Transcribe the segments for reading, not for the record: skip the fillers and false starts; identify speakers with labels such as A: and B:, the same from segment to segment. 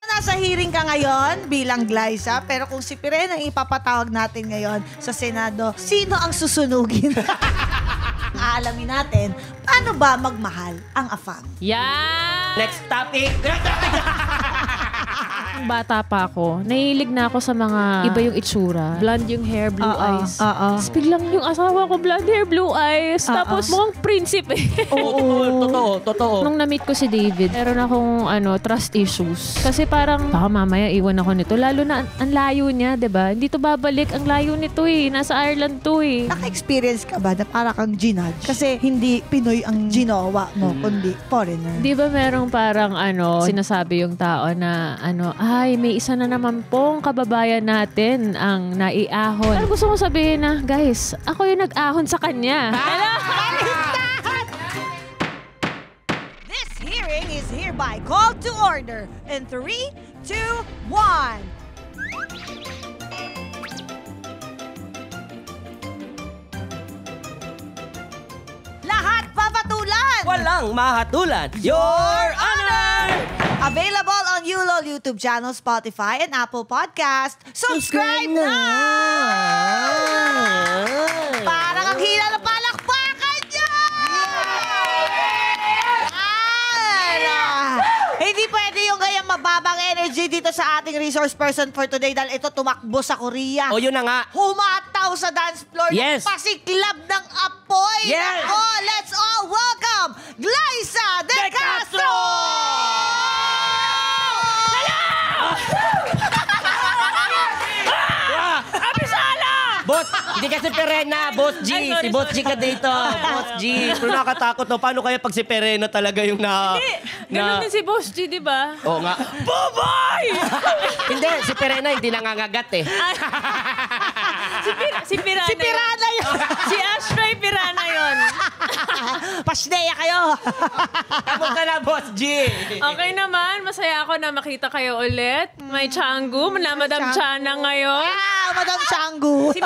A: Nasa hearing ka ngayon bilang Glyza, pero kung si Pirena ang ipapatawag natin ngayon sa Senado, sino ang susunugin? Aalamin natin, paano ba magmahal ang AFAM?
B: Yan!
C: Next topic.
B: Bata pa ako, nahilig na ako sa mga iba yung itsura. Blonde yung hair, blue eyes. Tapos biglang yung asawa ko, blonde hair, blue eyes. Tapos mukhang prinsipe.
C: Totoo.
B: Nung na-meet ko si David, meron akong trust issues. Kasi parang, baka mamaya iwan ako nito. Lalo na ang layo niya, diba? Hindi to babalik. Ang layo nito eh. Nasa Ireland to eh.
A: Naka-experience ka ba na para kang ginudge? Kasi hindi Pinoy ang ginawa mo, kundi foreigner.
B: Di ba merong parang sinasabi yung tao na ay, may isa na naman pong kababayan natin ang naiahon. Pero gusto kong sabihin na, guys, ako yung nag-ahon sa kanya.
A: This hearing is hereby called to order in 3, 2, 1. Lahat papatulan!
C: Walang mahatulan. Your Honor!
A: Available on ULOL YouTube channel, Spotify, and Apple Podcast. Subscribe na! Parang ang hila na palakpakan niya! Hindi pwede yung gayang mababang energy dito sa ating resource person for today dahil ito tumakbo sa Korea.
C: O yun na nga.
A: Humataw sa dance floor
C: Yes.
A: ng pasiklab ng apoy.
C: Yes.
A: Nako, let's all welcome Glyza De Castro!
C: Boss, hindi kasi Perena, Boss G.
B: Ay, sorry,
C: Si Boss G ka dito. Boss G. Pero nakakatakot, no? Paano kaya pag si Perena talaga yung
B: Ganun din si Boss G, di ba?
C: Oo nga. Boboy! Hindi, si Perena hindi nangangagat eh.
B: Si Pirana.
A: Si Pirana yun!
B: Si Ashray Pirana yun.
A: Pasneya kayo!
C: Kamusta na, Boss G?
B: Okay naman, masaya ako na makita kayo ulit. May Changu, na Madam Chana ngayon.
A: Madam Changu!
B: Si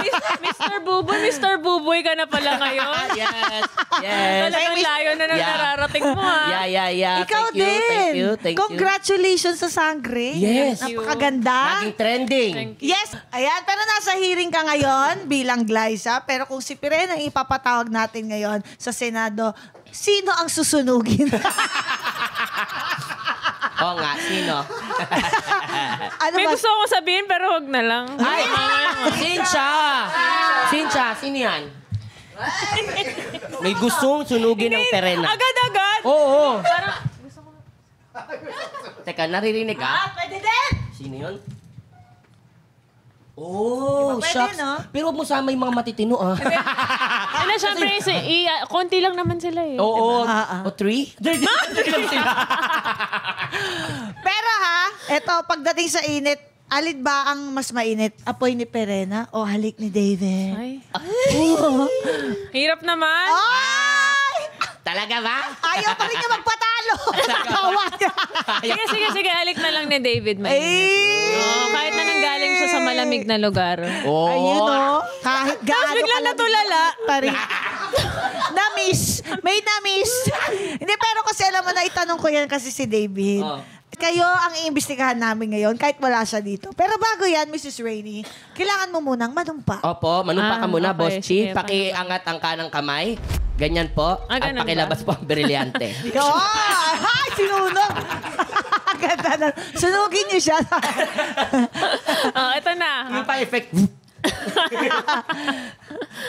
B: Mr. Buboy ka na pala ngayon.
C: Yes.
B: Talagang layo na nararating mo ha.
C: Yeah.
A: Ikaw
C: Thank you.
A: Congratulations sa Sangre.
C: Yes.
A: Napakaganda.
C: Naging trending.
B: Thank you.
A: Yes. Ayan, pero nasa hearing ka ngayon bilang Glyza. Pero kung si Pirena ang ipapatawag natin ngayon sa Senado, sino ang susunugin?
C: Oo nga, sino?
A: Ano
B: May
A: ba?
B: gusto akong sabihin pero wag na lang.
C: Ay, Cynthia, sino yan? May gustong sunugin ng Perena.
B: Agad-agad.
C: Oo.
B: Parang,
C: Teka, naririnig ka?
A: Pwede din.
C: Sino yun? Oh,
A: Pwede,
C: shucks.
A: no?
C: Pero huwag mo sama yung mga matitino, ah.
B: syempre, konti lang naman sila eh.
C: Oo.
A: Diba?
C: O 3?
A: Pero eto, pagdating sa init, alin ba ang mas mainit? Apoy ni Perena o halik ni David?
B: Ay. Hirap naman.
A: Ay!
C: Talaga ba?
A: Ayaw pa rin niya magpatalo. Kawa niya.
B: Sige, alik na lang ni David. Kahit na nanggaling siya sa malamig na lugar.
C: Oo.
A: Ayun o. Kahit
B: Tapos
A: gaano
B: bigla
A: kalamig
B: natulala.
A: pa rin. Na-miss. May na-miss. Hindi, pero kasi alam mo na itanong ko yan kasi si David.
C: Oh.
A: Kayo ang iimbestigahan namin ngayon kahit wala siya dito. Pero bago yan, Mrs. Rainey, kailangan mo munang manumpa.
C: Opo, manumpa ka muna,
B: okay,
C: Boss Chi.
B: sige,
C: Pakiangat ang kanang kamay. Ganyan po. At
B: Ganun
C: pakilabas po ang brilyante.
A: Ay, sinunog! Ganda na. Sunugin niyo siya.
B: Ito na.
C: Yung pa-effect.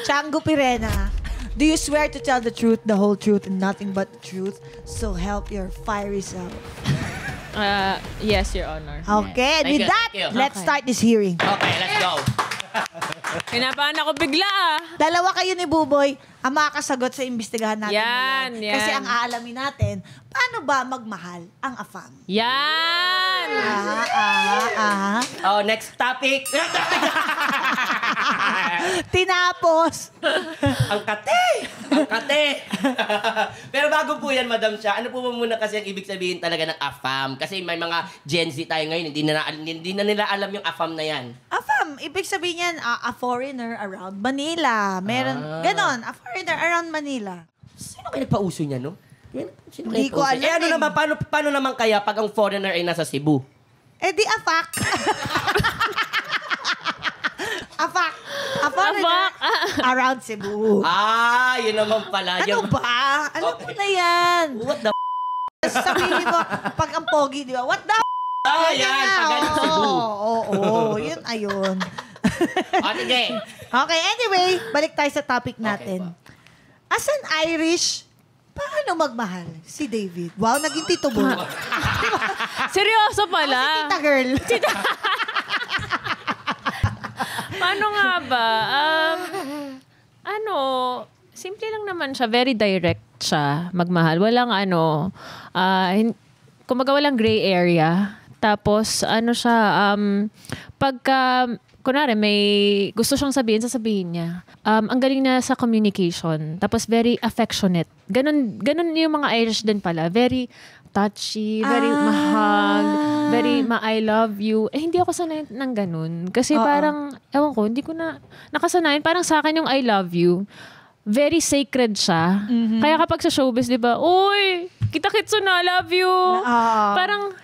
A: Changu Pirena, do you swear to tell the truth, the whole truth, and nothing but the truth? So help your fiery self.
B: Yes, Your Honor.
A: Okay, and
C: Thank
A: with
C: you,
A: that,
C: thank you.
A: let's
B: Okay.
A: start this hearing.
C: Okay, let's go.
B: Kinabahan ako bigla
A: Dalawa kayo ni Buboy ang makakasagot sa imbestigahan natin
B: Yan,
A: ngayon.
B: yan.
A: Kasi ang aalamin natin, paano ba magmahal ang AFAM?
B: Yan!
C: Oh, next topic.
A: Tinapos.
C: Ang kate! Ang kate! Pero bago po yan, Madam Cha, ano po ba muna kasi ang ibig sabihin talaga ng AFAM? Kasi may mga Gen Z tayo ngayon, hindi na nila alam yung AFAM na yan.
A: AFAM, ibig sabihin yan, a foreigner around Manila. Meron, ganon, a foreigner around Manila.
C: Sino kayo nagpauso niya, no? Sino
A: Hindi
C: kaya
A: ko
C: poser?
A: alam
C: ano
A: eh.
C: naman, paano naman kaya pag ang foreigner ay nasa Cebu?
A: Eh di afak. Afak.
B: Afak.
A: Around Cebu.
C: Yun naman pala.
A: Ano ba? Alam mo na yan.
C: What the
A: Sabihin mo, pag ang pogi, di ba? What the
C: yan. Pagaling Cebu.
A: Oo, yun ayun.
C: Sige.
A: Okay, anyway, balik tayo sa topic natin. As an Irish, paano magmahal si David? Wow, naging Tito Bo.
B: Seryoso
A: Si
B: pala.
A: Tita Girl.
B: Paano nga ba? Simple lang naman siya. Very direct siya magmahal. Walang kumbaga walang gray area. Tapos siya, pagka, kunwari may gusto siyang sasabihin niya. Ang galing niya sa communication. Tapos very affectionate. Ganun yung mga Irish din pala. Very touchy, very mahag, very I love you. Hindi ako sanay ng ganun. Kasi parang, ewan ko, hindi ko na nakasanayan. Parang sa akin yung I love you, very sacred siya. Kaya kapag sa showbiz, di ba, uy, kita-kitso na, love you. Parang,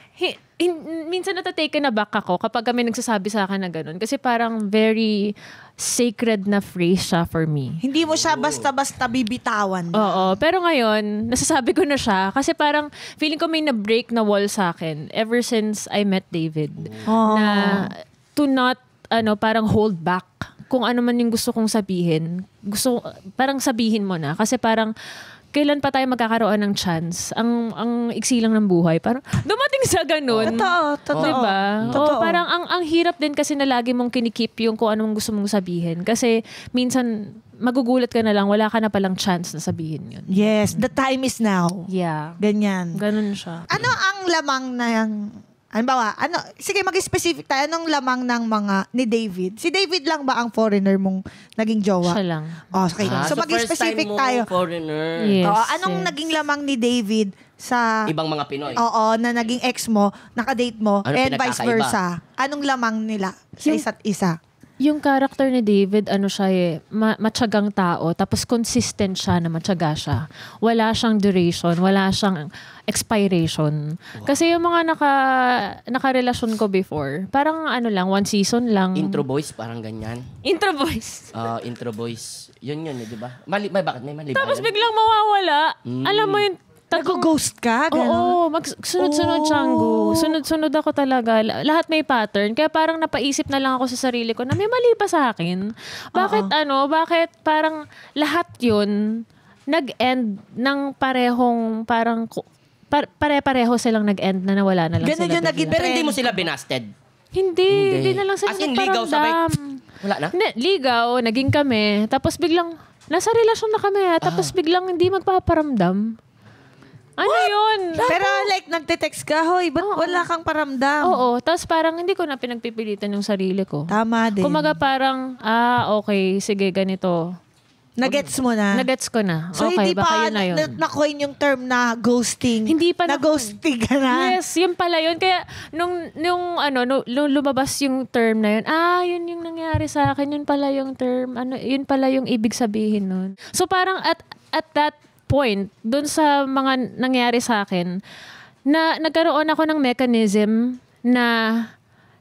B: minsan natataken na back ako kapag kami nagsasabi sa akin na ganun. Kasi parang very sacred na phrase siya for me.
A: Hindi mo siya basta-basta bibitawan.
B: Oo. Pero ngayon, nasasabi ko na siya kasi parang feeling ko may na-break na wall sa akin ever since I met David. Na to not, parang hold back kung ano man yung gusto kong sabihin. Parang sabihin mo na. Kasi parang, kailan pa tayo magkakaroon ng chance? Ang iksi lang ng buhay. Parang dumating sa ganun.
A: Totoo.
B: Diba?
A: Totoo.
B: Parang ang hirap din kasi na lagi mong kinikip yung kung anong gusto mong sabihin. Kasi minsan magugulat ka na lang, wala ka na palang chance na sabihin yun.
A: Yes, the time is now.
B: Yeah.
A: Ganyan.
B: Ganun siya.
A: Ano ang lamang sige mag-specific tayo, anong lamang ng mga ni David? Si David lang ba ang foreigner mong naging jowa?
B: Siya lang.
A: Okay. So mag-specific tayo.
C: Foreigner.
B: Yes.
A: Anong naging lamang ni David sa
C: Ibang mga Pinoy.
A: na naging ex mo, nakadate mo,
C: Ano
A: and vice
C: pinagkakaiba?
A: versa? Anong lamang nila sa isa't isa?
B: Yung character ni David, matyagang tao, tapos consistent siya na matyaga siya. Wala siyang duration, wala siyang expiration. Kasi yung mga nakarelasyon ko before, parang one season lang.
C: Intro boys, parang ganyan.
B: Intro boys.
C: Intro boys. Yun, di ba? Bakit may mali ba
B: Tapos
C: yun?
B: biglang mawawala. Alam mo yung
A: Nag-ghost ka?
B: Oo, sunod-sunod Changu. Sunod-sunod ako talaga. Lahat may pattern. Kaya parang napaisip na lang ako sa sarili ko na may mali pa sa akin. Bakit parang lahat yun nag-end ng parehong parang pare-pareho silang nag-end na nawala na lang
A: Ganun
B: sila.
A: yung naging
C: Pero hindi mo sila binasted.
B: Hindi na lang sila
C: As in, ligaw sabay.
B: nagparamdam.
C: Wala na?
B: Ligaw, naging kami. Tapos biglang, nasa relasyon na kami. Tapos biglang hindi magpaparamdam. Ano yun?
A: Pero nagte-text ka, hoy, ba't wala kang paramdam?
B: Oo. Tapos parang hindi ko na pinagpipilitan yung sarili ko.
A: Tama din.
B: Kumaga parang, okay, sige, ganito.
A: Nagets mo na?
B: Nagets ko na.
A: So,
B: Okay,
A: hindi
B: baka
A: pa
B: yun na yun.
A: na-coin yung term na ghosting.
B: Hindi pa
A: na-ghosting ka na.
B: Yes, yun pala yun. Kaya nung lumabas yung term na yun, yun yung nangyari sa akin. Yun pala yung term. Yun pala yung ibig sabihin nun. So parang at that point, dun sa mga nangyari sa akin, na nagkaroon ako ng mechanism na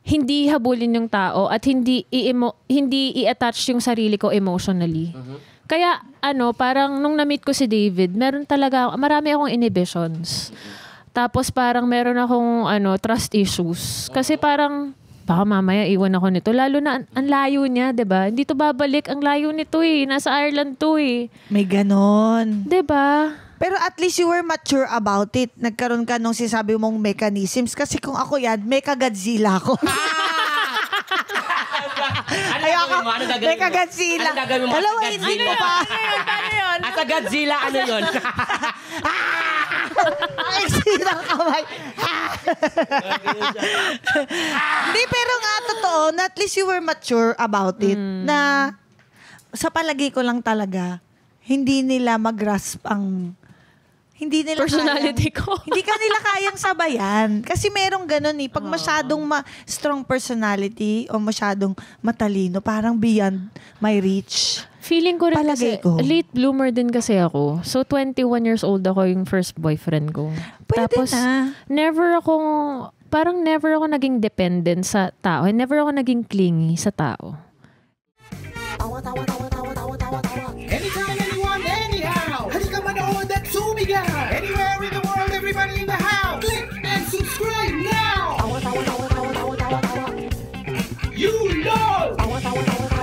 B: hindi habulin yung tao at hindi i-attach yung sarili ko emotionally. Kaya parang nung na-meet ko si David, marami akong inhibitions. Tapos parang meron akong trust issues. Kasi parang baka mamaya iwan ako nito. Lalo na ang layo niya, 'di ba? Hindi to babalik, ang layo nito nasa Ireland to
A: May ganon.
B: 'Di ba?
A: Pero at least you were mature about it. Nagkaroon ka nung sinasabi mong mechanisms. Kasi kung ako yan, Mecha-Godzilla ako.
C: Ano gagawin mo?
A: Mecha-Godzilla.
C: Ano gagawin mo?
A: Dalawain mo pa.
B: Paano yun?
C: At sa Godzilla, ano yun?
A: Ay, silang kamay. Hindi, pero nga totoo, na at least you were mature about it. Na sa palagi ko lang talaga, hindi nila mag-grasp ang hindi nila
B: Personality
A: kayang,
B: ko.
A: hindi ka nila kayang sabayan. Kasi merong ganun eh. Pag masyadong strong personality o masyadong matalino, parang beyond my reach.
B: Feeling ko rin
A: Palagay
B: kasi,
A: ko.
B: late bloomer din kasi ako. So, 21 years old ako yung first boyfriend ko.
A: Pwede
B: Tapos,
A: na.
B: never ako naging dependent sa tao. Never ako naging clingy sa tao.
D: Anytime, anyone, anyhow. Halika manood at sumigaw. Anywhere in the world, everybody in the house. Click and subscribe now. You know.